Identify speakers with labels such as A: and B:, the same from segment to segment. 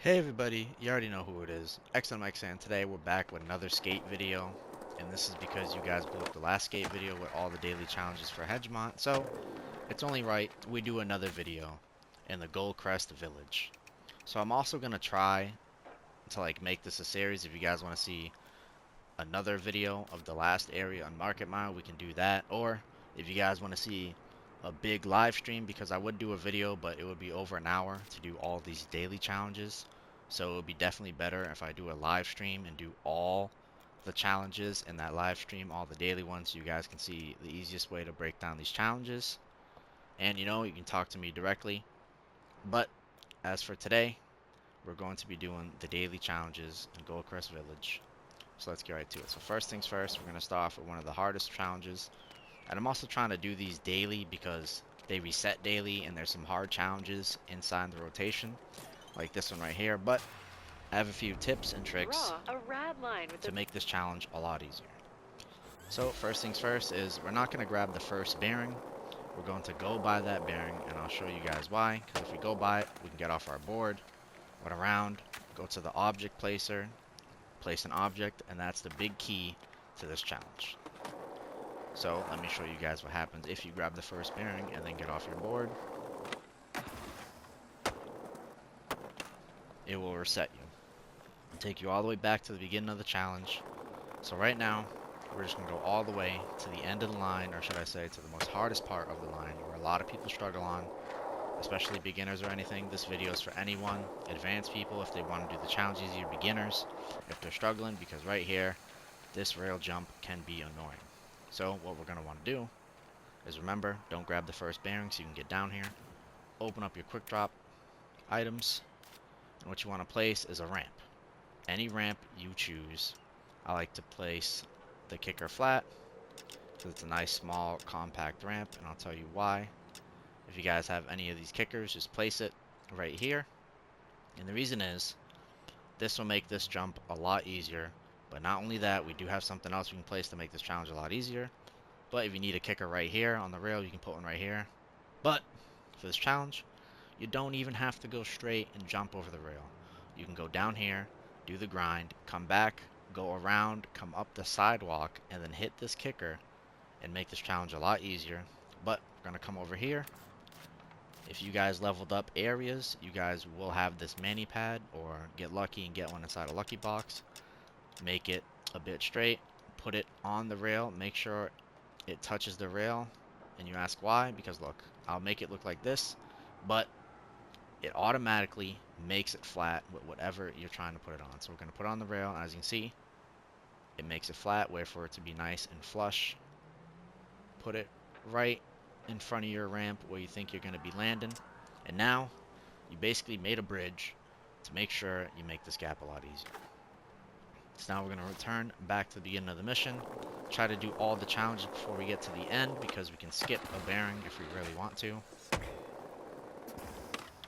A: Hey everybody, you already know who it is. XNMX, and today we're back with another skate video. And this is because you guys blew up the last skate video with all the daily challenges for Hegemont. So it's only right we do another video in the Gullcrest village. So I'm also gonna try to make this a series. If you guys want to see another video of the last area on Market Mile, we can do that. Or if you guys want to see a big live stream, because I would do a video, but it would be over an hour to do all these daily challenges. So it would be definitely better if I do a live stream and do all the challenges in that live stream, all the daily ones, so you guys can see the easiest way to break down these challenges. And you can talk to me directly. But as for today, we're going to be doing the daily challenges in Gullcrest Village. So let's get right to it. So first things first, we're going to start off with one of the hardest challenges. And I'm also trying to do these daily because they reset daily and there's some hard challenges inside the rotation, like this one right here. But I have a few tips and tricks to make this challenge a lot easier. So first things first is we're not going to grab the first bearing. We're going to go by that bearing, and I'll show you guys why. Because if we go by it, we can get off our board, run around, go to the object placer, place an object, and that's the big key to this challenge. So let me show you guys what happens if you grab the first bearing and then get off your board. It will reset you and take you all the way back to the beginning of the challenge. So right now, we're just going to go all the way to the end of the line, or should I say to the most hardest part of the line, where a lot of people struggle on, especially beginners or anything. This video is for anyone, advanced people, if they want to do the challenge easier, beginners, if they're struggling, because right here, this rail jump can be annoying. So what we're going to want to do is, remember, don't grab the first bearing so you can get down here. Open up your quick drop items, and what you want to place is a ramp. Any ramp you choose. I like to place the kicker flat because it's a nice small compact ramp, and I'll tell you why. If you guys have any of these kickers, just place it right here. And the reason is this will make this jump a lot easier. But not only that, we do have something else we can place to make this challenge a lot easier. But if you need a kicker right here on the rail, you can put one right here. But for this challenge, you don't even have to go straight and jump over the rail. You can go down here, do the grind, come back, go around, come up the sidewalk, and then hit this kicker and make this challenge a lot easier. But we're going to come over here. If you guys leveled up areas, you guys will have this mani pad, or get lucky and get one inside a lucky box. Make it a bit straight, put it on the rail, make sure it touches the rail. And you ask why? Because look, I'll make it look like this, but it automatically makes it flat with whatever you're trying to put it on. So we're going to put it on the rail, and as you can see, it makes it flat. Wait for it to be nice and flush. Put it right in front of your ramp where you think you're going to be landing. And now you basically made a bridge to make sure you make this gap a lot easier. So now we're going to return back to the beginning of the mission. Try to do all the challenges before we get to the end, because we can skip a bearing if we really want to.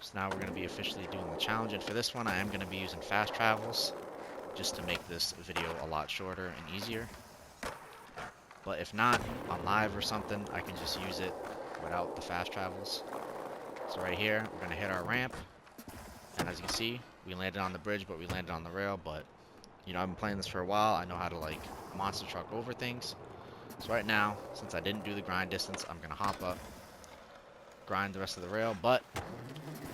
A: So now we're going to be officially doing the challenge, and for this one I am going to be using fast travels just to make this video a lot shorter and easier. But if not, on live or something, I can just use it without the fast travels. So right here, we're going to hit our ramp, and as you can see, we landed on the bridge, but we landed on the rail. But I've been playing this for a while. I know how to monster truck over things. So right now, since I didn't do the grind distance, I'm going to hop up, grind the rest of the rail. But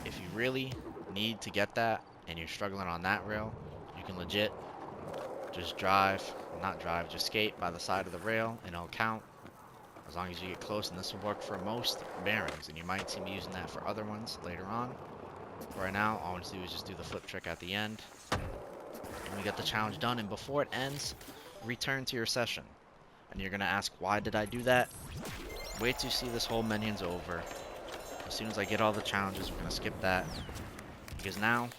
A: if you really need to get that and you're struggling on that rail, you can legit just just skate by the side of the rail, and it'll count as long as you get close. And this will work for most bearings, and you might see me using that for other ones later on. For right now, all I want to do is just do the flip trick at the end, and we get the challenge done. And before it ends, return to your session. And you're going to ask, why did I do that? Wait till you see this whole minion's over. As soon as I get all the challenges, we're going to skip that, because now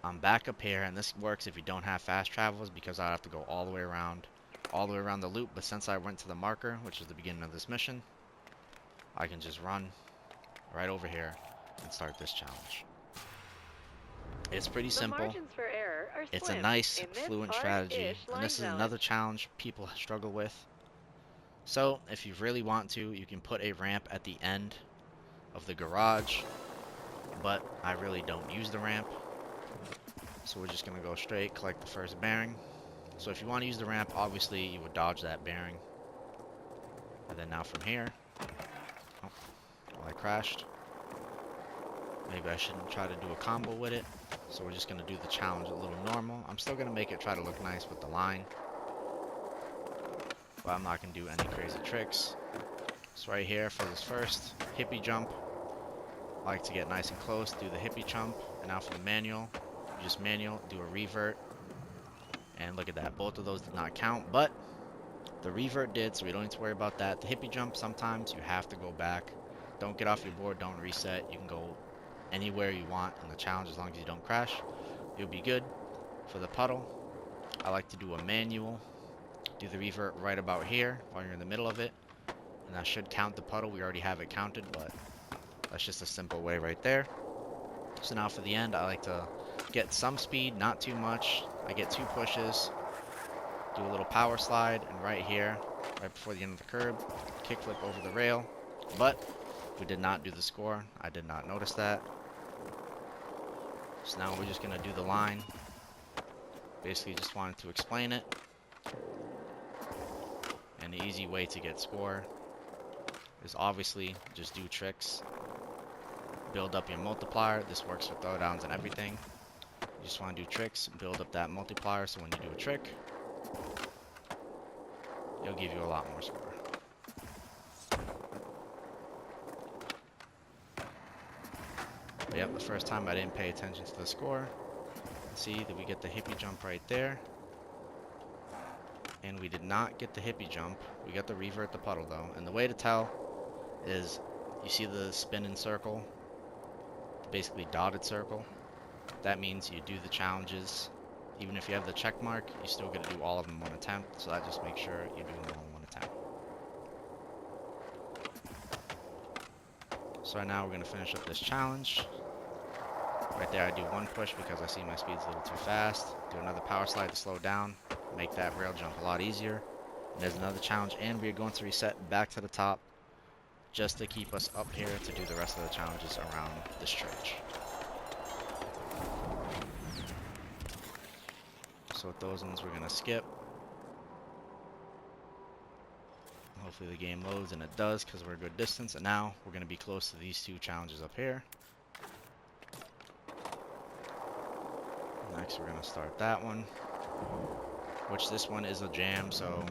A: I'm back up here, and this works if you don't have fast travels, because I'd have to go all the way around the loop. But since I went to the marker, which is the beginning of this mission, I can just run right over here and start this challenge. It's pretty simple. It's a nice, fluent strategy, and this is another challenge people struggle with. So if you really want to, you can put a ramp at the end of the garage, but I really don't use the ramp. So we're just gonna go straight, collect the first bearing. So if you want to use the ramp, obviously you would dodge that bearing. And then now from here, oh, well, I crashed. Maybe I shouldn't try to do a combo with it. So we're just gonna do the challenge a little normal. I'm still gonna make it try to look nice with the line, but I'm not gonna do any crazy tricks. So right here for this first hippie jump, I like to get nice and close, do the hippie jump, and now for the manual, you just manual, do a revert, and look at that, both of those did not count, but the revert did, so we don't need to worry about that. The hippie jump, sometimes you have to go back. Don't get off your board, don't reset. You can go anywhere you want in the challenge as long as you don't crash. You'll be good. For the puddle, I like to do a manual. Do the revert right about here while you're in the middle of it. And that should count the puddle. We already have it counted, but that's just a simple way right there. So now for the end, I like to get some speed, not too much. I get 2 pushes, do a little power slide, and right here, right before the end of the curb, kickflip over the rail. But we did not do the score. I did not notice that. So now we're just going to do the line. Basically just wanted to explain it. And the easy way to get score is obviously just do tricks. Build up your multiplier. This works for throwdowns and everything. You just want to do tricks, build up that multiplier, so when you do a trick, it'll give you a lot more score. But yep, the first time I didn't pay attention to the score. See that we get the hippie jump right there. And we did not get the hippie jump. We got the revert the puddle though. And the way to tell is you see the spinning circle, basically dotted circle. That means you do the challenges. Even if you have the check mark, you still get to do all of them in one attempt. So that just makes sure you're doing them all in one attempt. So right now we're going to finish up this challenge. Right there I do 1 push because I see my speed's a little too fast. Do another power slide to slow down. Make that rail jump a lot easier. And there's another challenge, and we're going to reset back to the top just to keep us up here to do the rest of the challenges around this church. So with those ones we're going to skip. Hopefully the game loads, and it does because we're a good distance. And now we're going to be close to these 2 challenges up here. Next we're going to start that one, which this one is a jam, so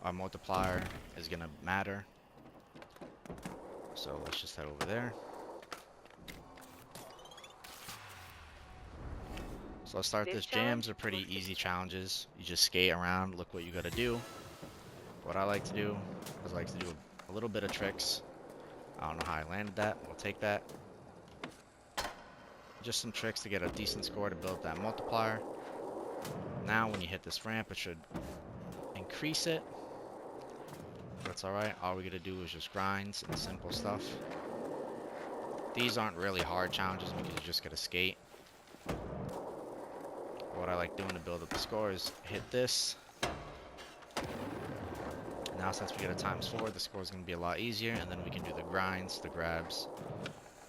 A: our multiplier is going to matter. So let's just head over there. So let's start this. Jams are pretty easy challenges. You just skate around, look what you got to do. What I like to do is I like to do a little bit of tricks. I don't know how I landed that. We'll take that. Just some tricks to get a decent score to build that multiplier. Now when you hit this ramp, it should increase it. That's alright. All we gotta do is just grinds and simple stuff. These aren't really hard challenges because you just gotta skate. What I like doing to build up the score is hit this. Now since we get a ×4, the score is going to be a lot easier, and then we can do the grinds, the grabs,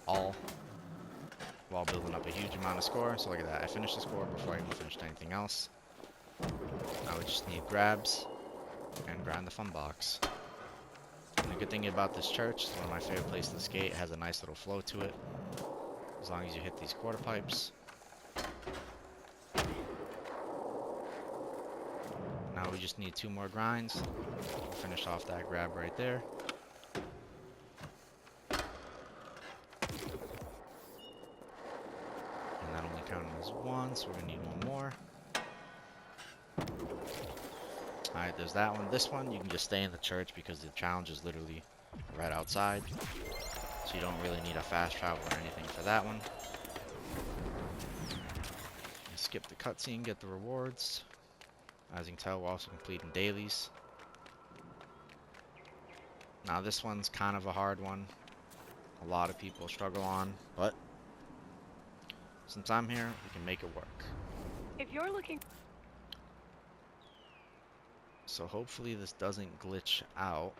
A: all while building up a huge amount of score. So look at that, I finished the score before I even finished anything else. Now we just need grabs and grind the fun box. And the good thing about this church, it's one of my favorite places to skate. It has a nice little flow to it, as long as you hit these quarter pipes. Now we just need 2 more grinds. We'll finish off that grab right there. And that only counted as 1, so we're going to need 1 more. Alright, there's that one. This one, you can just stay in the church because the challenge is literally right outside. So you don't really need a fast travel or anything for that one. Skip the cutscene, get the rewards. As you can tell, we're also completing dailies. Now this one's kind of a hard one. A lot of people struggle on, but since I'm here, we can make it work.
B: If you're looking...
A: So hopefully this doesn't glitch out,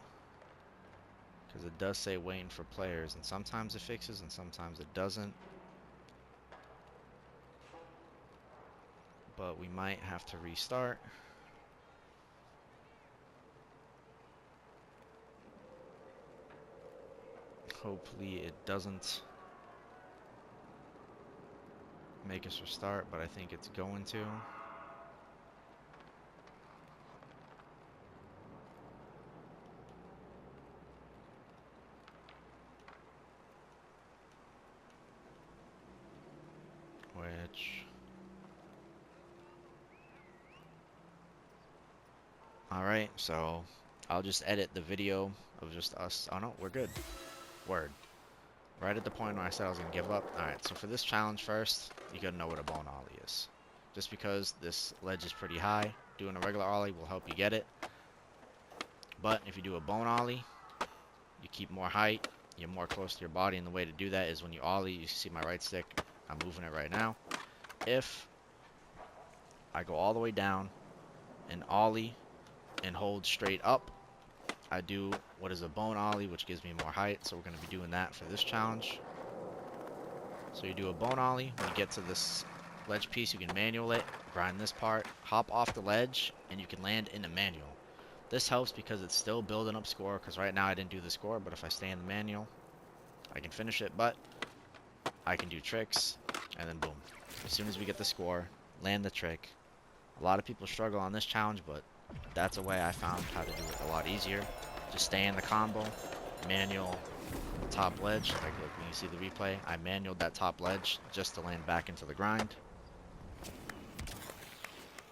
A: because it does say waiting for players, and sometimes it fixes and sometimes it doesn't. but we might have to restart. Hopefully it doesn't make us restart, but I think it's going to. Which... Alright, so I'll just edit the video of just us. Oh no, we're good. Word. Right at the point where I said I was going to give up. Alright, so for this challenge first, you gotta know what a bone ollie is. Just because this ledge is pretty high, doing a regular ollie will help you get it. But if you do a bone ollie, you keep more height, you're more close to your body, and the way to do that is when you ollie, you see my right stick, I'm moving it right now. If I go all the way down and ollie and hold straight up, I do what is a bone ollie, which gives me more height, so we're going to be doing that for this challenge. So you do a bone ollie, when you get to this ledge piece, you can manual it, grind this part, hop off the ledge, and you can land in the manual. This helps because it's still building up score, because right now I didn't do the score, but if I stay in the manual, I can finish it, but I can do tricks, and then boom. As soon as we get the score, land the trick. A lot of people struggle on this challenge, but that's a way I found how to do it a lot easier. Just stay in the combo, manual top ledge, like look, when you see the replay, I manualed that top ledge just to land back into the grind.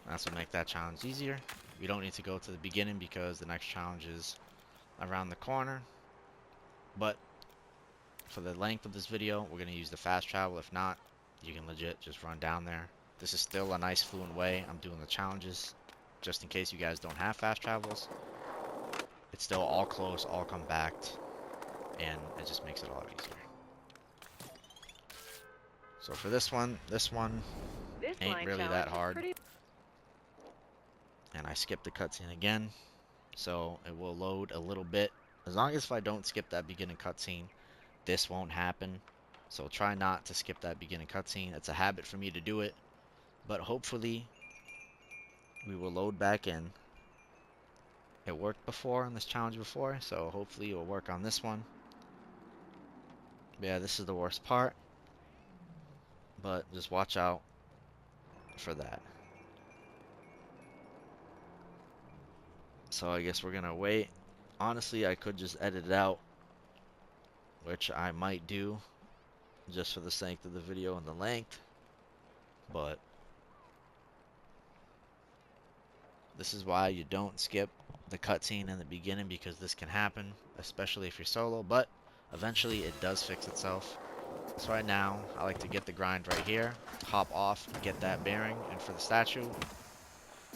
A: That's what make that challenge easier. We don't need to go to the beginning because the next challenge is around the corner. But for the length of this video, we're going to use the fast travel. If not, you can legit just run down there. This is still a nice fluent way I'm doing the challenges, just in case you guys don't have fast travels. It's still all close, all compact, and it just makes it a lot easier. So for this one ain't really that hard. And I skipped the cutscene again, so it will load a little bit. As long as if I don't skip that beginning cutscene, this won't happen. So try not to skip that beginning cutscene. It's a habit for me to do it, but hopefully we will load back in. It worked before on this challenge before, so hopefully it will work on this one. But yeah, this is the worst part, but just watch out for that. So I guess we're gonna wait. Honestly, I could just edit it out, which I might do just for the sake of the video and the length, but this is why you don't skip the cutscene in the beginning, because this can happen, especially if you're solo, but eventually it does fix itself. So right now, I like to get the grind right here, hop off, get that bearing, and for the statue,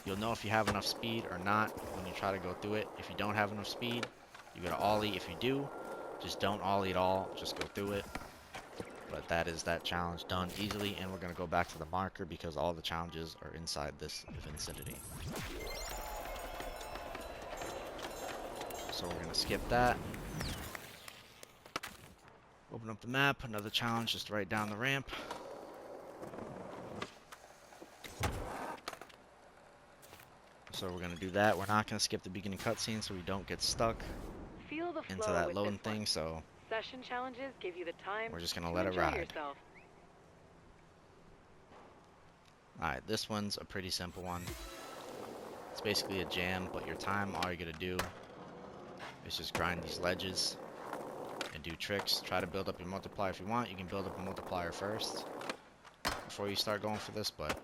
A: you'll know if you have enough speed or not when you try to go through it. If you don't have enough speed, you gotta ollie. If you do, just don't ollie at all, just go through it. But that is that challenge done easily, and we're gonna go back to the marker because all the challenges are inside this vicinity. So we're gonna skip that. Open up the map, another challenge just right down the ramp. So we're gonna do that. We're not gonna skip the beginning cutscene so we don't get stuck into that loading thing. So
B: session challenges give you the time.
A: We're just gonna let it ride. Alright, this one's a pretty simple one. It's basically a jam, but your time, all you're gonna do is just grind these ledges and do tricks. Try to build up your multiplier if you want. You can build up a multiplier first before you start going for this, but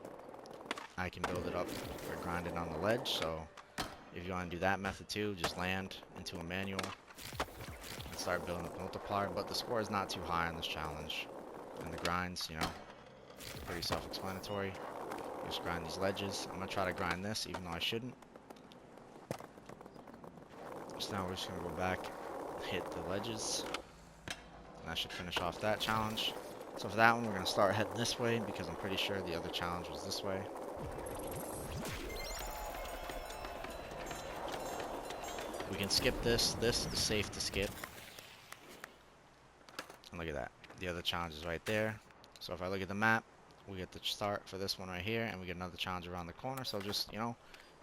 A: I can build it up for grinding on the ledge. So if you want to do that method too, just land into a manual and start building up a multiplier. But the score is not too high on this challenge, and the grinds, you know, pretty self-explanatory. Just grind these ledges. I'm gonna try to grind this even though I shouldn't. So now we're just gonna go back, hit the ledges, and that should finish off that challenge. So for that one, we're gonna start heading this way because I'm pretty sure the other challenge was this way. We can skip this. This is safe to skip. And look at that. The other challenge is right there. So if I look at the map, we get the start for this one right here, and we get another challenge around the corner. So just, you know,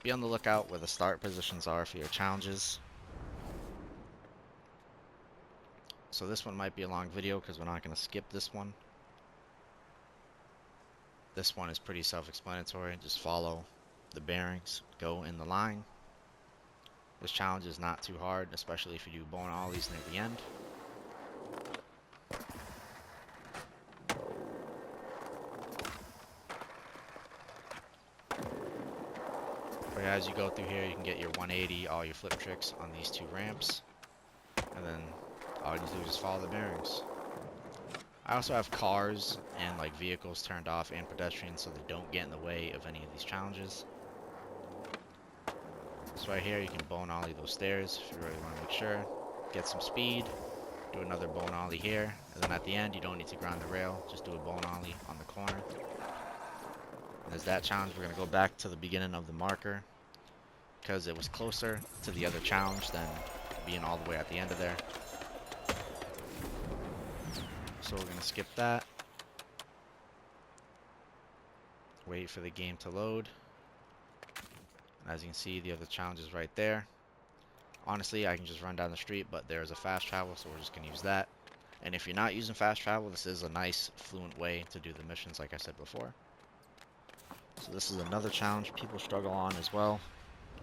A: be on the lookout where the start positions are for your challenges. So this one might be a long video because we're not going to skip this one. This one is pretty self-explanatory. Just follow the bearings, go in the line. This challenge is not too hard, especially if you do bone ollies near the end. But as you go through here, you can get your 180, all your flip tricks on these two ramps. And then all you do is just follow the bearings. I also have cars and like vehicles turned off and pedestrians so they don't get in the way of any of these challenges. So right here you can bone ollie those stairs if you really want to make sure. Get some speed, do another bone ollie here, and then at the end you don't need to grind the rail, just do a bone ollie on the corner. And there's that challenge. We're going to go back to the beginning of the marker because it was closer to the other challenge than being all the way at the end of there. So we're going to skip that. Wait for the game to load. As you can see, the other challenge is right there. Honestly, I can just run down the street, but there's a fast travel, so we're just going to use that. And if you're not using fast travel, this is a nice, fluent way to do the missions, like I said before. So this is another challenge people struggle on as well.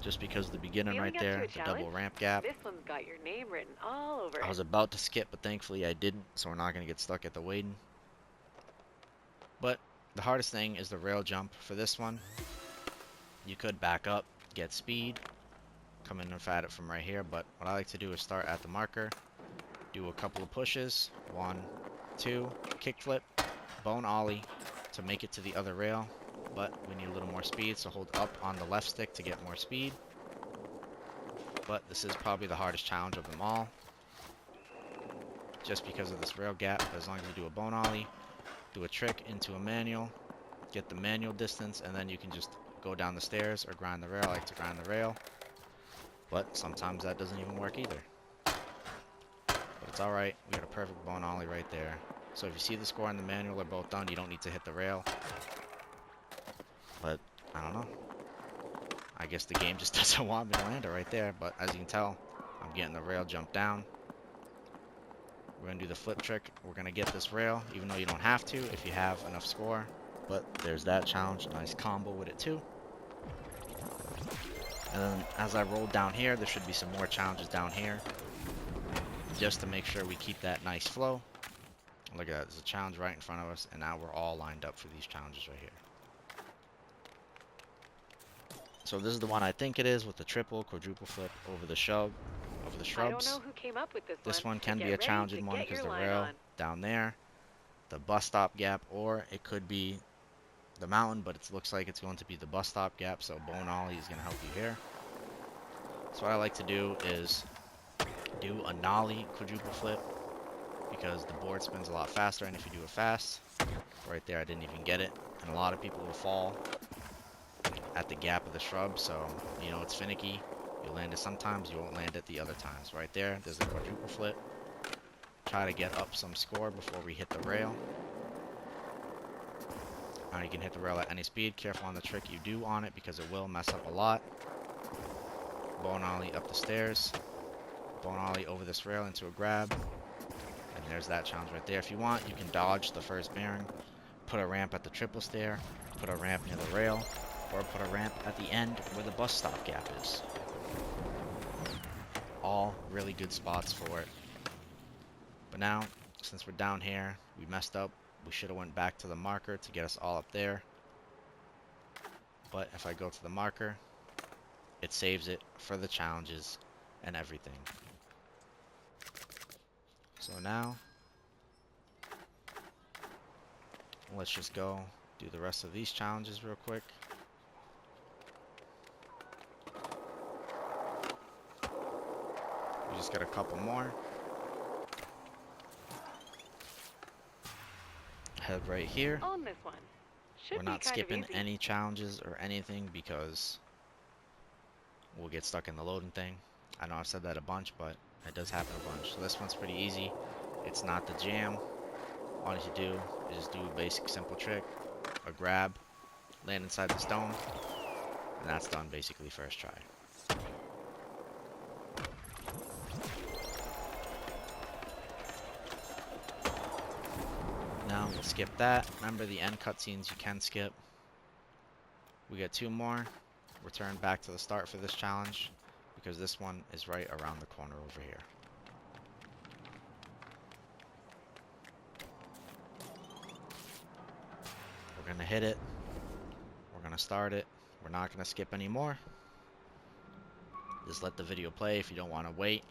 A: Just because the beginning right there, the double ramp gap.
B: This one's got your name written all over it.
A: I was about to skip, but thankfully I didn't, so we're not going to get stuck at the waiting. But the hardest thing is the rail jump for this one. You could back up, get speed, come in and fat it from right here, but what I like to do is start at the marker, do a couple of pushes, 1, 2, kickflip, bone ollie to make it to the other rail, but we need a little more speed, so hold up on the left stick to get more speed. But this is probably the hardest challenge of them all, just because of this rail gap. But as long as you do a bone ollie, do a trick into a manual, get the manual distance, and then you can just go down the stairs or grind the rail. I like to grind the rail, but sometimes that doesn't even work either. But it's alright, we got a perfect bone ollie right there. So if you see the score and the manual are both done, you don't need to hit the rail. But, I don't know. I guess the game just doesn't want me to land it right there, but as you can tell, I'm getting the rail jump down. We're going to do the flip trick. We're going to get this rail, even though you don't have to if you have enough score. But there's that challenge. Nice combo with it too. And then as I roll down here, there should be some more challenges down here, just to make sure we keep that nice flow. Look at that. There's a challenge right in front of us, and now we're all lined up for these challenges right here. So this is the one I think it is, with the triple, quadruple flip over the shrubs.
B: I don't know who came up with
A: This one can be a challenging one because the rail down there, the bus stop gap, or it could be the mountain, but it looks like it's going to be the bus stop gap, so bone ollie is going to help you here. So what I like to do is do a nollie quadruple flip because the board spins a lot faster, and if you do it fast, right there I didn't even get it, and a lot of people will fall at the gap of the shrub, so you know it's finicky. You'll land it sometimes, you won't land it the other times. Right there, there's the quadruple flip. Try to get up some score before we hit the rail. Now you can hit the rail at any speed. Careful on the trick you do on it because it will mess up a lot. Bone ollie up the stairs. Bone ollie over this rail into a grab. And there's that challenge right there. If you want, you can dodge the first bearing. Put a ramp at the triple stair. Put a ramp near the rail. Or put a ramp at the end where the bus stop gap is. All really good spots for it. But now, since we're down here, we messed up. We should have went back to the marker to get us all up there. But if I go to the marker, it saves it for the challenges and everything. So now, let's just go do the rest of these challenges real quick. We just got a couple more. Head right here.
B: On this one.
A: We're not skipping any challenges or anything because we'll get stuck in the loading thing. I know I've said that a bunch, but it does happen a bunch. So this one's pretty easy. It's not the jam. All you do is do a basic simple trick. a grab, land inside the stone, and that's done basically first try. Now we'll skip that. Remember, the end cutscenes you can skip. We get 2 more. Return back to the start for this challenge, because this one is right around the corner over here. We're gonna hit it. We're gonna start it. We're not gonna skip anymore. Just let the video play if you don't want to wait.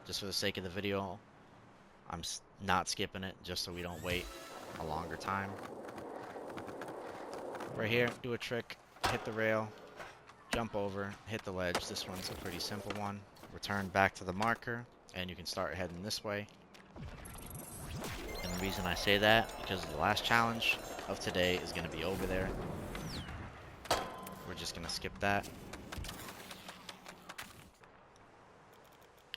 A: Just for the sake of the video, I'm not skipping it, just so we don't wait a longer time. Right here, do a trick, hit the rail, jump over, hit the ledge. This one's a pretty simple one. Return back to the marker, and you can start heading this way. And the reason I say that, because the last challenge of today is going to be over there. We're just going to skip that.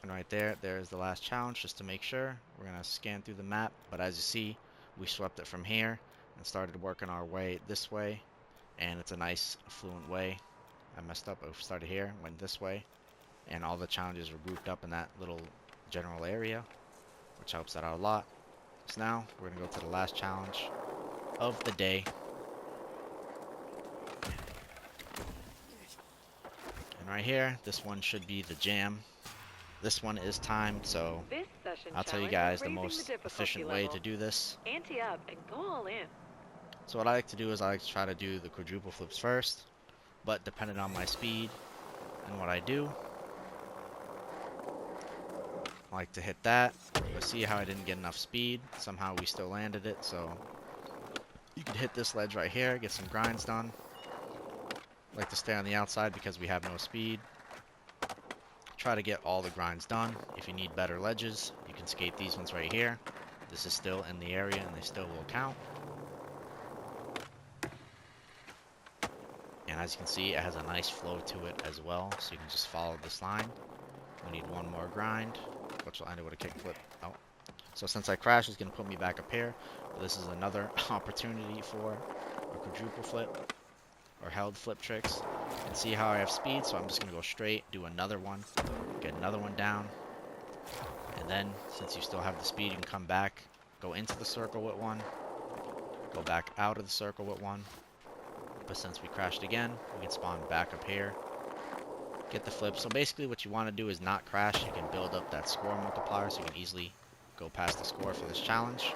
A: And right there, there's the last challenge, just to make sure. We're going to scan through the map, but as you see, we swept it from here and started working our way this way. And it's a nice, fluent way. I messed up. I started here, went this way, and all the challenges were grouped up in that little general area, which helps that out a lot. So now, we're going to go to the last challenge of the day. And right here, this one should be the jam. This one is timed, so I'll tell you guys the most efficient way to do this.
B: Ante up and go all in.
A: So what I like to do is I like to try to do the quadruple flips first, but depending on my speed and what I do, I like to hit that. But see how I didn't get enough speed? Somehow we still landed it, so you can hit this ledge right here, get some grinds done. I like to stay on the outside because we have no speed. Try to get all the grinds done. If you need better ledges, you can skate these ones right here. This is still in the area and they still will count. And as you can see, it has a nice flow to it as well, so you can just follow this line. We need one more grind, which will end it with a kickflip. Oh. So since I crashed, it's going to put me back up here. But this is another opportunity for a quadruple flip or held flip tricks. And see how I have speed, so I'm just going to go straight, do another one, get another one down. And then, since you still have the speed, you can come back, go into the circle with one, go back out of the circle with one. But since we crashed again, we can spawn back up here, get the flip. So basically what you want to do is not crash. You can build up that score multiplier so you can easily go past the score for this challenge.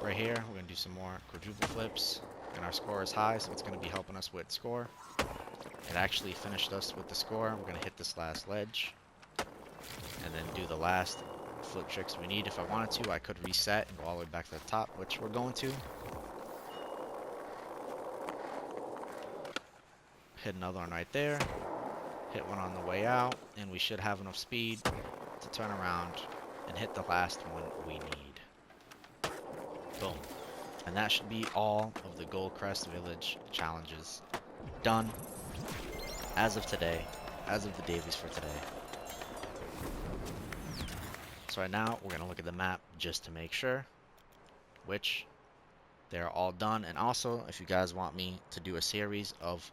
A: Right here, we're going to do some more quadruple flips. And our score is high, so it's going to be helping us with score. It actually finished us with the score. We're going to hit this last ledge. And then do the last flip tricks we need. If I wanted to, I could reset and go all the way back to the top, which we're going to. Hit another one right there. Hit one on the way out. And we should have enough speed to turn around and hit the last one we need. Boom. And that should be all of the Gullcrest Village challenges done as of today, as of the dailies for today. So right now, we're going to look at the map just to make sure, which they're all done. And also, if you guys want me to do a series of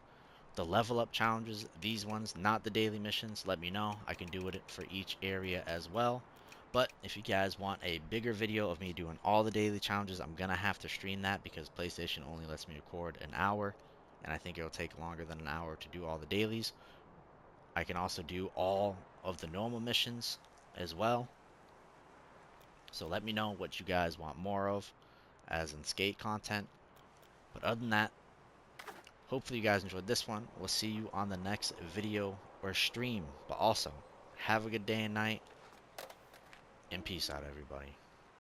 A: the level up challenges, these ones, not the daily missions, let me know. I can do it for each area as well. But if you guys want a bigger video of me doing all the daily challenges, I'm going to have to stream that because PlayStation only lets me record an hour. And I think it'll take longer than an hour to do all the dailies. I can also do all of the normal missions as well. So let me know what you guys want more of as in skate content. But other than that, hopefully you guys enjoyed this one. We'll see you on the next video or stream. But also, have a good day and night. And peace out, everybody.